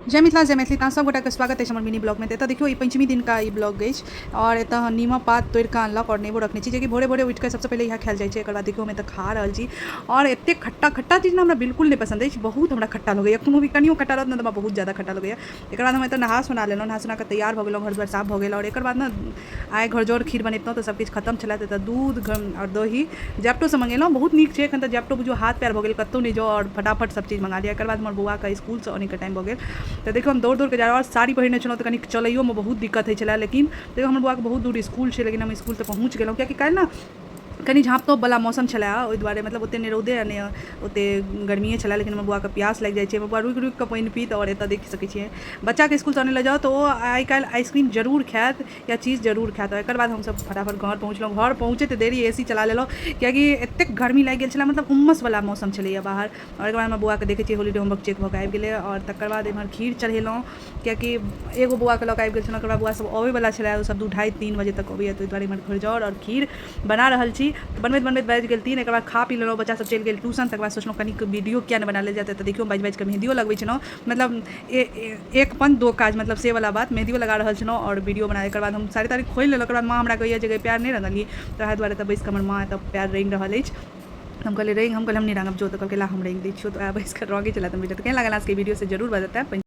जय मिथिला जय मैथिली तहाँ सब गोटाके स्वागत है हमर मिनी ब्लॉग में। तो देखियो पंचमी दिन का ब्लॉग अछि और एत नीमा पात तोड़ के अनलक और नेबो रखने छी, जे भोरे भोरे उठ के सबसे पहले यह खायल जाए छै। बाद देखियो मैं तो खा रहा छी और एत खट्टा खट्टा चीज हमरा बिल्कुल नहीं पसंद है, बहुत हमरा खट्टा लगे। कोनो भी कनियो खट्टा रहत ना तो बहुत ज़्यादा खट्टा लगे। एक बाद हम नहा सुना लेलहुँ, नहा सुना के तैयार हो गेलहुँ, घर द्वार साफ हो गया। और एक बाद ना आइ घर जोर खीर बनेतहुँ तो सब किछु खत्म छलै। तो दूध और दही जैप्टो से मंगेलहुँ, बहुत नीक छै। एखन तऽ जैप्टो बुझियो हाथ पैर हो गेल, कतौ नहीं जाओ और फटाफट सब चीज़ मंगा लिया। एक बाद हमर बौआ के स्कूल से आने के टाइम हो गया। तो देखो हम दौड़ दौड़ के जा रहा और साड़ी पहिरने छलहुँ तो कनी चलैयो में बहुत दिक्कत होइ छलै। लेकिन देखो हमर बौआ के बहुत दूर स्कूल छै, लेकिन हम स्कूल तक पहुँच गेलहुँ, कियाकि काल्हि ना कनी झाँप तोप वाला मौसम छलै, ओहि दुआरे मतलब ओते नहीं रौदे नहीं ओते गर्मिए छलै। लेकिन हमर बौआ के प्यास लागि जाइ छै, हमर बौआ रुकि रुकि कऽ पानि पीत। और एतऽ देख सकै छियै बच्चाके स्कूल से आनै लए जाओ तो ओ आइ काल्हि आइसक्रीम जरूर खायत या चीज़ जरूर खायत। एकर बाद हमसब फटाफट घर पहुँचलहुँ। घर पहुँचैत देरी AC चला लेलहुँ, कियाकि एतेक गर्मी लागि गेल छलै, मतलब उम्मस वाला मौसम छलैए बाहर। और एक बाद हमर बौआ के देखै छियै हॉलीडे होमवर्क चेक भऽ कऽ आबि गेलै। और तकर बाद एम्हर खीर चढ़ेलहुँ, कियाकि एगो बौआ के लऽ कऽ आबि गेल छलहुँ, ओकर बाद बौआ सब अबैवला छलै, ओ सब 2-2:30-3 बजे तक अबैए। ताहि दुआरे एम्हर घरजौर और खीर बना रहल छी। बनबैत बनबैत बाजि गेल 3। एक बाद खा पी लेलहुँ, बच्चा सब चलि गेल ट्यूशन। तकर बाद सोचलहुँ कनिक वीडियो किया नहि बना लेल जाए। तऽ देखियो बाजि के मेहंदियो लगबै छलहुँ, मतलब एक पन दो काज, मतलब से वाला बात। मेहंदियो लगा रहल छलहुँ और वीडियो बना। एकर बाद हम साड़ी ताड़ी खोलि लेलहुँ। ओकर बाद माँ हमरा कहैए जे पैर नहीं रंगलिए, तऽ दुआरे तऽ बैस कऽ हमर माँ एतऽ पैर रंगि रहल अछि। हम कहलिए रंग, हम कहलिए हम नहीं रंगब, जो तो कहलकै ला हम रंगि दै छियौ। तो बैस कऽ रंगै छलै। तऽ केहन लागल आज के वीडियो से जरूर बताएब।